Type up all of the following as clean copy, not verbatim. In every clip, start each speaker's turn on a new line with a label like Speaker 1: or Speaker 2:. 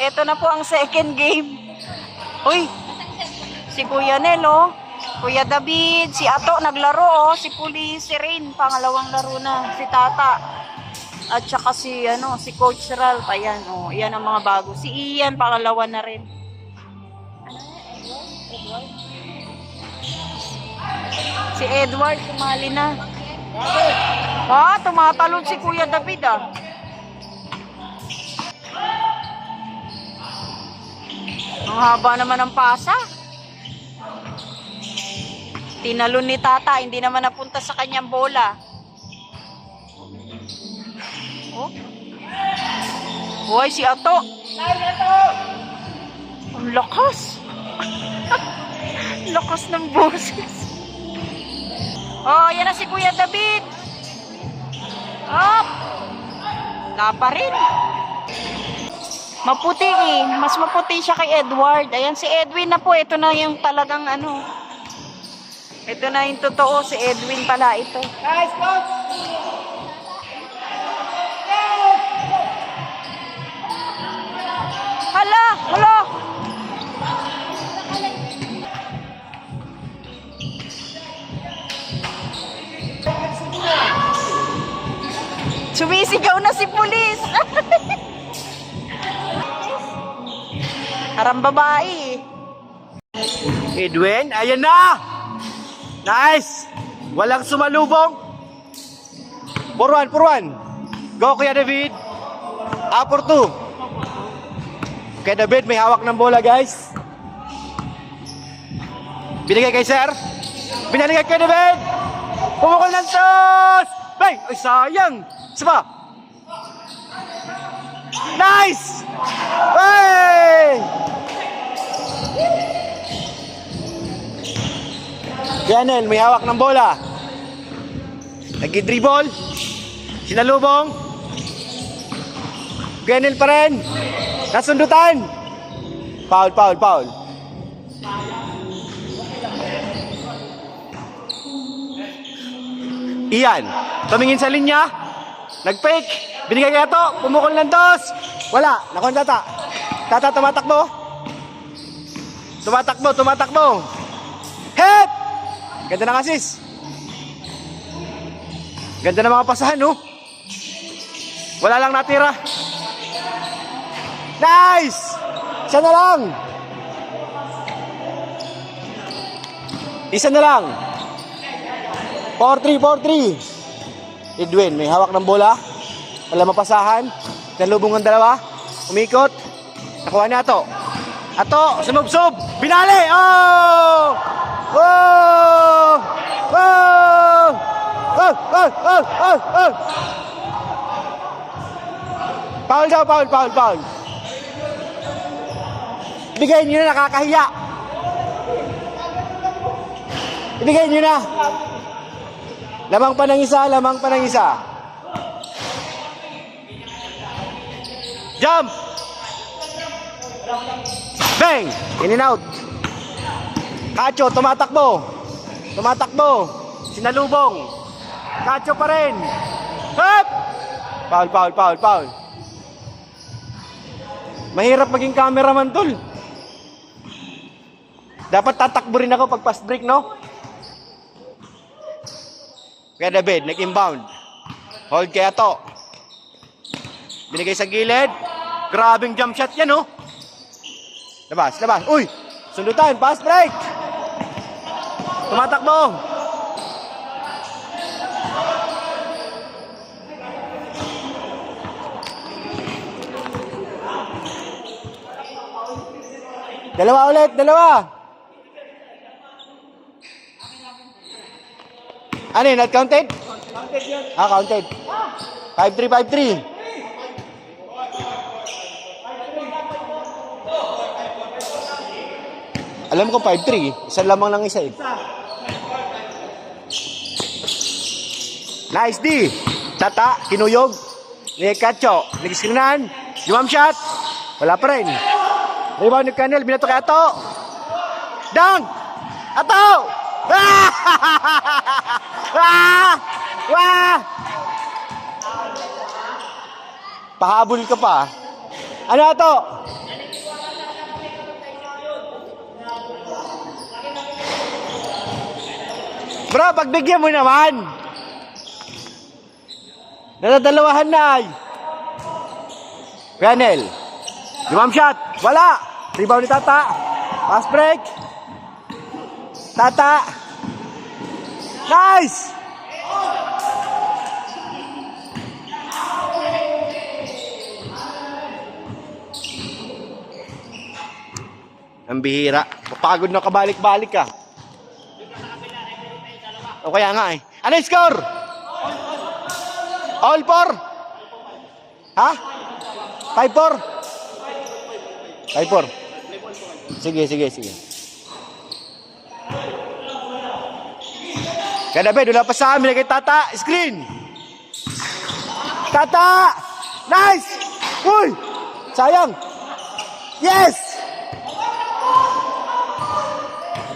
Speaker 1: Ito na po ang second game. Uy, si Kuya Nel, oh. Kuya David, si Ato naglaro, oh. Si Puli, si Rain, pangalawang laro na. Si Tata. At saka si, si Coach Ralph. Ayan, oh. Yan ang mga bago. Si Ian, pangalawa na rin. Si Edward, sumali na. Tumatalon si Kuya David, ah. Ang haba naman ng pasa. Tinalon ni Tata, hindi naman napunta sa kanyang bola. Oh. Hoy, si Ato. Ang lakas. Lakas ng boses. Oh, yan na si Kuya David. Up. Wala pa rin. Maputi eh. Mas maputi siya kay Edward. Ayan si Edwin na po. Ito na yung talagang Ito na yung totoo. Si Edwin pala ito. Nice, coach! Hala! Hala! Sumisigaw na si pulis! Harang babae.
Speaker 2: Edwin, ayan na! Nice! Walang sumalubong. For one. Go, Kuya David. For two. Kuya David, may hawak ng bola, guys. Binigay kay Sir. Binigay kay David. Pumukol ng tos! Bay! Ay, sayang! Isa pa. Nice! Hey! Janel, may hawak ng bola. Nag-dribble. Sinalubong. Janel pa rin. Nasundutan. Foul. Ian, tumingin sa linya. Nag-fake. Binigay kaya to. Pumukol ng dos. Wala. Nakon Tata. Tata, tumatakbo. Hit! Ganda ng assist. Ganda ng mga pasahan, no? Wala lang natira. Nice! Isa na lang. Isa na lang. 4-3. Edwin, may hawak ng bola. Wala mapasahan. Nalubong ang dalawa. Umikot. Nakuha niya Ato. Ato, sumubsob. Binali! Oh! Oh! Oh! Oh! Foul daw, foul. Ibigay niyo na, nakakahiya. Ibigay niyo na. Lamang pa ng isa. Jump! Bang! In and out. Kacho, tumatakbo. Sinalubong. Kacho pa rin. Hop! Foul. Mahirap maging cameraman, tol. Dapat tatakbo rin ako pag fast break, no? Kaya David, nag-inbound. Hold kaya to. Binigay sa gilid. Grabing jump shot yan, no? Labas. Uy! Sundutan, fast break! Tumatakbo! Dalawa ulit. Ano yun? Not counted? Counted yun. Counted. 5-3. Alam ko 5-3. Isa lamang ng isa eh. Nice D. Tata, kinuyog. Kacho, nag-screenan. Jump shot. Wala pa rin. Rebound ni Canel, binato kay Ato. Dunk! Ato! Pahabol ka pa. Ano Ato? Bro, pagbigyan mo naman. Nadadalawahan na ay. Ranel. Lumam shot. Wala. Rebound ni Tata. Pass break. Tata. Nice! Ang bihira. Mapagod na kabalik-balik ka. O kaya nga eh. Ano yung score? All 4? Ha? 5-4? 5-4. Sige, sige, sige. Kada Ben, wala pa sa amin. Kay Tata, screen. Tata! Nice! Uy! Sayang! Yes!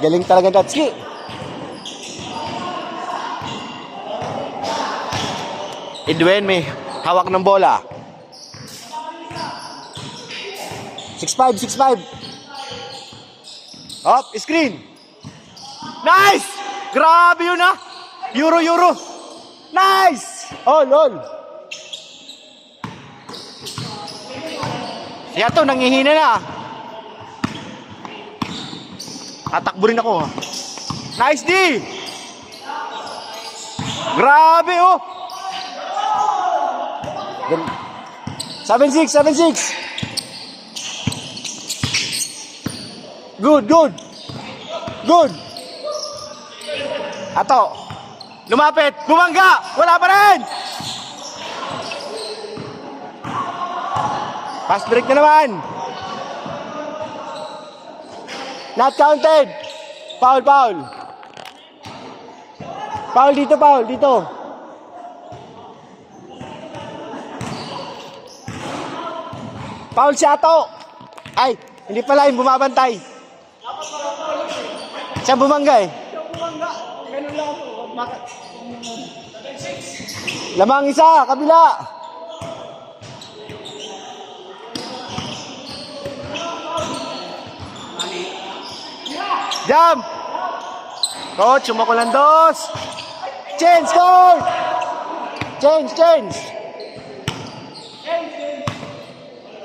Speaker 2: Galing talaga Gatski. Edwin may hawak ng bola. 6-5, 6-5. Hop, screen. Nice! Grabe yun ah! Euro, Euro. Nice! All. Siya to, nangihina na. Tatakbo rin ako. Nice D! Grabe oh! 7-6, 7-6. Good. Ato. Lumapit. Bumangga. Wala pa rin. Pass break na naman. Not counted. Foul. Foul dito. Foul si Ato. Ay, hindi pala yung bumabantay. Siya bumangga eh. Lamang isa, kabila. Jump! Coach, sumakulan dos. Change, coach! Change.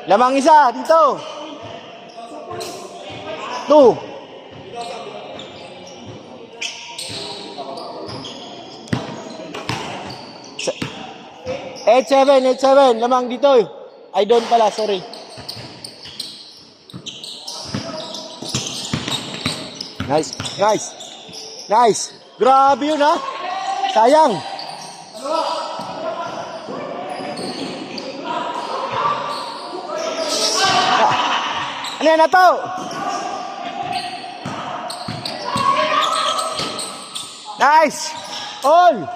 Speaker 2: Lamang isa, dito. 2. 8-7, lamang dito. I don't pala, sorry. Nice. Grabe yun ha. Sayang. Ano yan na to? Nice. All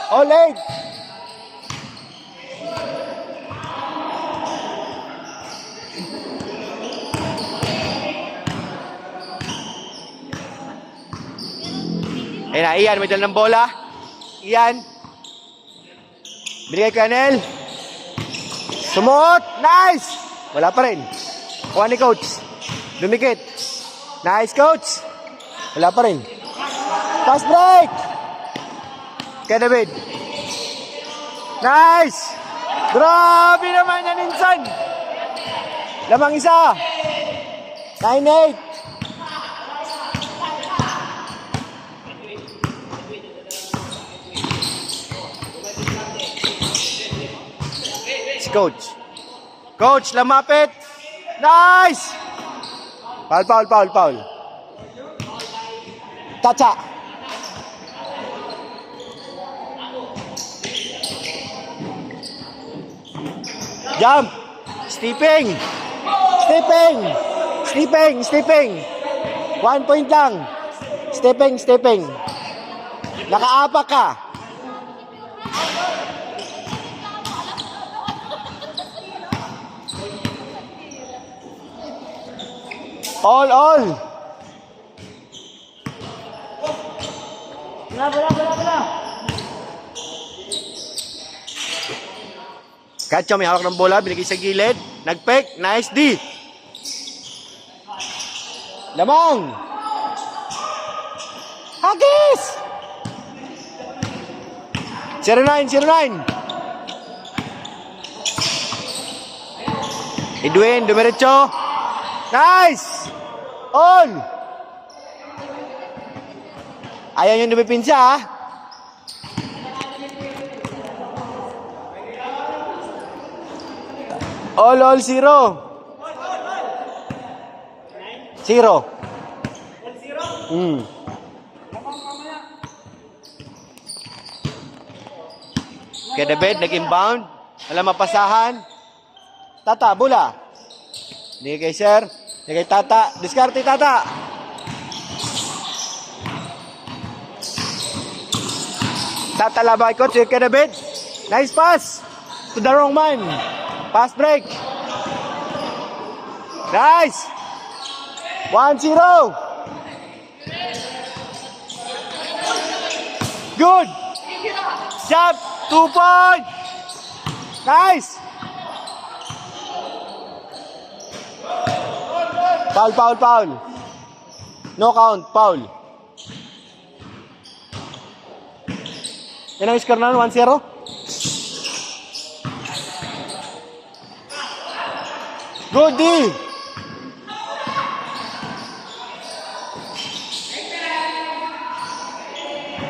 Speaker 2: 8. Ayun na, Ian, may dala ng bola. Ian. Binigay kay Anel. Sumuot. Nice! Wala pa rin. Kuha ni coach. Dumikit. Nice, coach. Wala pa rin. Pass break. Kay David. Nice! Grabe naman yan, Insan. Lamang isa. 9-8. Coach, lamapit. Nice! Foul. Tacha. Jump. Stepping. 1 point lang. Stepping. Nakaapak ka. All. Bola. Katya may hawak ng bola, binigay sa gilid. Nagpek, nice D. Lamang. Hagis! 09. Edwin, dumiretso. Nice! On! Ayaw yung dumipinsa, ha? All, 0. 0. Kaya David, nag-inbound. Wala mapasahan. Tata, bola. Hindi kay sir. Hindi kay Tata. Diskarte, Tata. Tata labay coach. Kaya David. Nice pass. To the wrong man. Pass break. Nice. 1-0. Good. Jump. 2 points. Nice. Foul. No count, foul. Yan ang score na 1-0. Good D.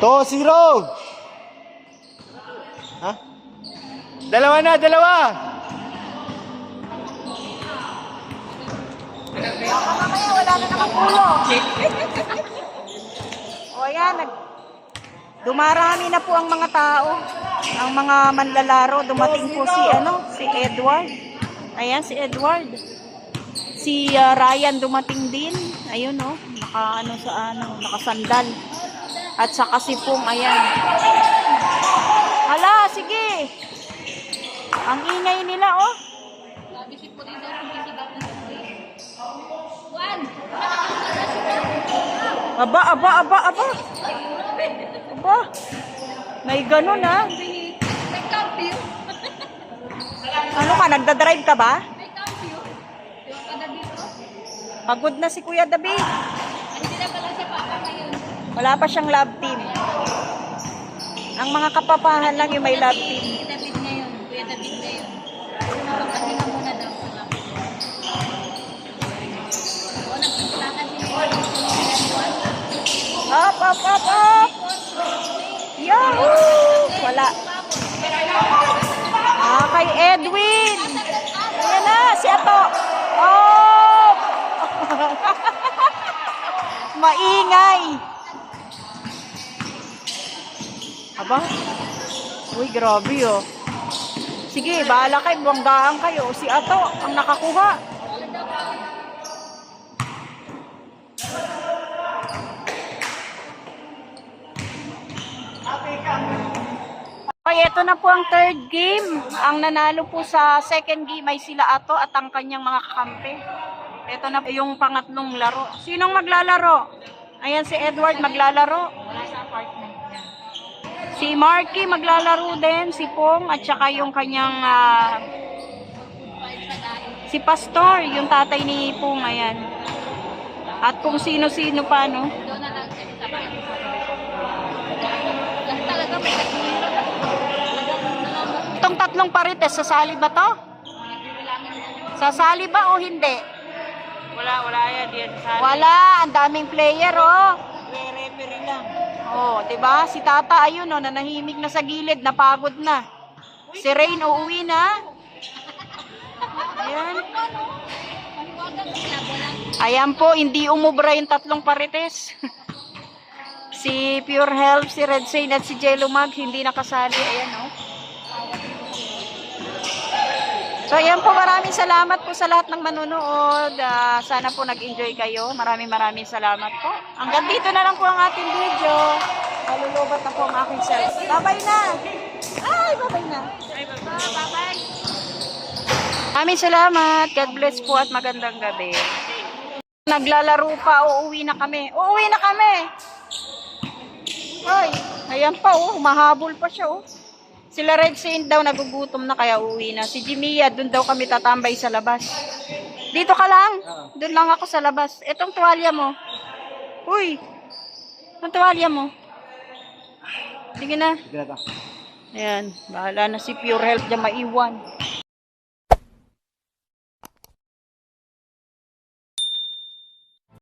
Speaker 2: To 0. Ha? Dalawa na.
Speaker 1: Mamaya wala na namang ulo. O ayan, dumarami na po ang mga tao. Ang mga manlalaro. Dumating po si Edward. Ayan, si Edward. Si Ryan dumating din. Ayun, nakasandal. At saka si Pong, ayan. Hala, sige. Ang ingay nila, oh. Aba. May ganun, ha? Ano ka, nagdadrive ka ba? Pagod na si Kuya David. Wala pa siyang love team. Ang mga kapapahan lang yung may love team.
Speaker 3: Kuya David ngayon. Kasi na muna daw sa love team. O, nagpapalakan si
Speaker 1: Up. Yahoo! Wala. Kay Edwin. Ayan na, si Ato. Oh! Maingay. Aba? Uy, grabe, oh. Sige, bahala kayo, buwanggaan kayo. Si Ato, ang nakakuha. Okay, ito na po ang third game. Ang nanalo po sa second game ay sila Ato at ang kanyang mga kakampi. Ito na po yung pangatlong laro. Sinong maglalaro? Ayan, si Edward maglalaro.
Speaker 3: Wala sa apartment niya.
Speaker 1: Si Marky maglalaro din, si Pong, at saka yung kanyang si Pastor, yung tatay ni Pong, ayan. At kung sino-sino pa, no?
Speaker 3: Doon na lang siya sa bahay. Lahat talaga may
Speaker 1: Itong tatlong parites, sasali ba to? Sasali ba o hindi?
Speaker 3: Wala yan.
Speaker 1: Wala, ang daming player, oh. Referee lang. Oh, 'di ba? Si Tata ayun, oh, nanahimik na sa gilid, napagod na. Si Rain uuwi na. Ayan. Ayan po, hindi umubra yung tatlong parites. Si Pure Health, si Red Saint at si Jello Mag hindi nakasali. Ayan, oh. So, ayan po, maraming salamat po sa lahat ng manunood. Sana po nag-enjoy kayo. Maraming salamat po. Hanggang dito na lang po ang ating video. Malulubat na po ang aking self. Bye-bye na! Ay, bye-bye na!
Speaker 3: Bye-bye.
Speaker 1: Maraming salamat. God bless po at magandang gabi. Naglalaro pa, uuwi na kami. Ay, ayan pa, oh. Mahabol pa siya, oh. Sila Red Saint daw nagugutom na kaya uwi na. Si Jimia, doon daw kami tatambay sa labas. Dito ka lang? Doon lang ako sa labas. Etong tuwalya mo. Uy. Ang tuwalya mo. Sige na.
Speaker 2: Sige na to.
Speaker 1: Ayan, bahala na si Pure Health dyan maiwan.